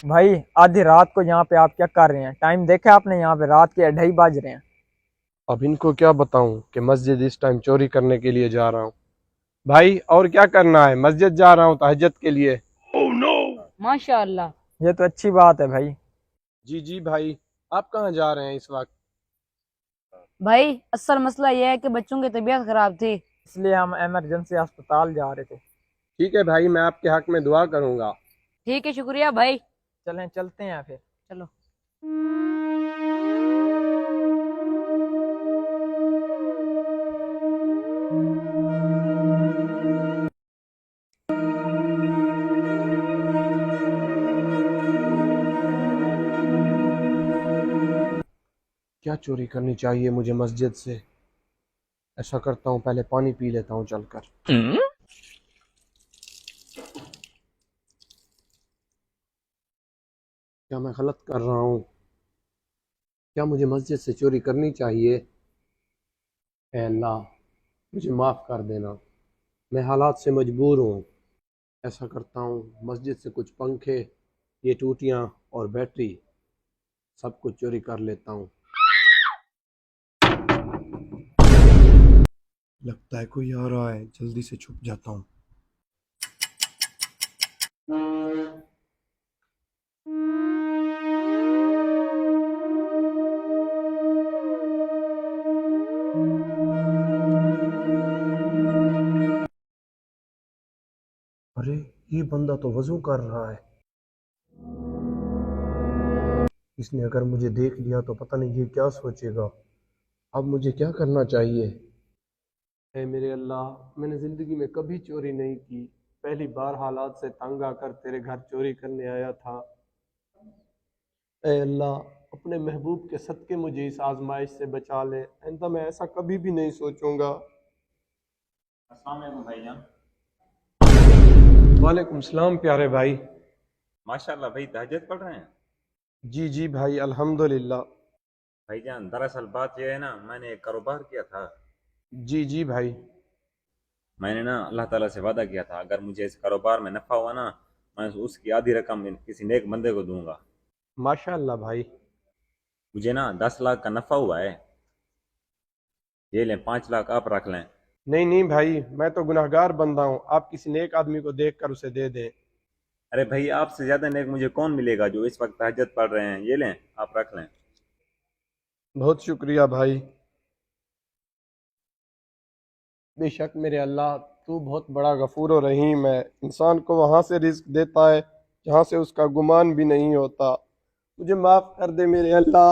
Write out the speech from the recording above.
भाई आधी रात को यहाँ पे आप क्या कर रहे हैं? टाइम देखा आपने? यहाँ पे रात के 2:30 बज रहे हैं। अब इनको क्या बताऊं कि मस्जिद इस टाइम चोरी करने के लिए जा रहा हूं। भाई और क्या करना है, मस्जिद जा रहा हूं तहज्जुद के लिए। माशाअल्लाह। ये तो अच्छी बात है भाई। जी जी भाई, आप कहाँ जा रहे हैं इस वक्त? भाई असल मसला यह है कि बच्चों की तबीयत खराब थी। इसलिए हम इमरजेंसी अस्पताल जा रहे थे। ठीक है भाई, मैं आपके हक में दुआ करूंगा। ठीक है, शुक्रिया भाई। चलें, चलते हैं फिर। चलो। क्या चोरी करनी चाहिए मुझे मस्जिद से? ऐसा करता हूँ, पहले पानी पी लेता हूँ चलकर। क्या मैं गलत कर रहा हूँ? क्या मुझे मस्जिद से चोरी करनी चाहिए? ऐ अल्लाह, मुझे माफ़ कर देना, मैं हालात से मजबूर हूँ। ऐसा करता हूँ, मस्जिद से कुछ पंखे, ये टूटियाँ और बैटरी सब कुछ चोरी कर लेता हूँ। लगता है कोई आ रहा है, जल्दी से छुप जाता हूँ। अरे, ये बंदा तो वजू कर रहा है। इसने अगर मुझे देख लिया तो पता नहीं ये क्या सोचेगा। अब मुझे क्या करना चाहिए? ऐ मेरे अल्लाह, मैंने ज़िंदगी में कभी चोरी नहीं की, पहली बार हालात से तंग आकर तेरे घर चोरी करने आया था। ऐ अल्लाह, अपने महबूब के सदके मुझे इस आजमाइश से बचा ले, आइंदा मैं ऐसा कभी भी नहीं सोचूंगा। अस्सलाम वालेकुम भाईजान। वालेकुम सलाम प्यारे भाई। माशाल्लाह भाई, तहज्जुद पढ़ रहे हैं? जी जी भाई, अल्हम्दुलिल्लाह। भाईजान दरअसल बात यह है ना, मैंने एक कारोबार किया था। जी जी भाई। मैंने ना अल्लाह ताला से वादा किया था, अगर मुझे इस कारोबार में नफ़ा हुआ ना, मैं उसकी आधी रकम किसी नेक बंदे को दूंगा। माशाअल्लाह भाई। मुझे ना 10 लाख का नफ़ा हुआ है। ये लें, 5 लाख आप रख लें। नहीं नहीं भाई, मैं तो गुनहगार बंदा हूँ, आप किसी नेक आदमी को देख कर उसे दे दें। अरे भाई, आपसे ज़्यादा नेक मुझे कौन मिलेगा जो इस वक्त तहज्जुद पढ़ रहे हैं। ये लें, आप रख लें। बहुत शुक्रिया भाई। बेशक मेरे अल्लाह, तू बहुत बड़ा गफूर और रहीम है, इंसान को वहाँ से रिस्क देता है जहाँ से उसका गुमान भी नहीं होता। मुझे माफ़ कर दे मेरे अल्लाह।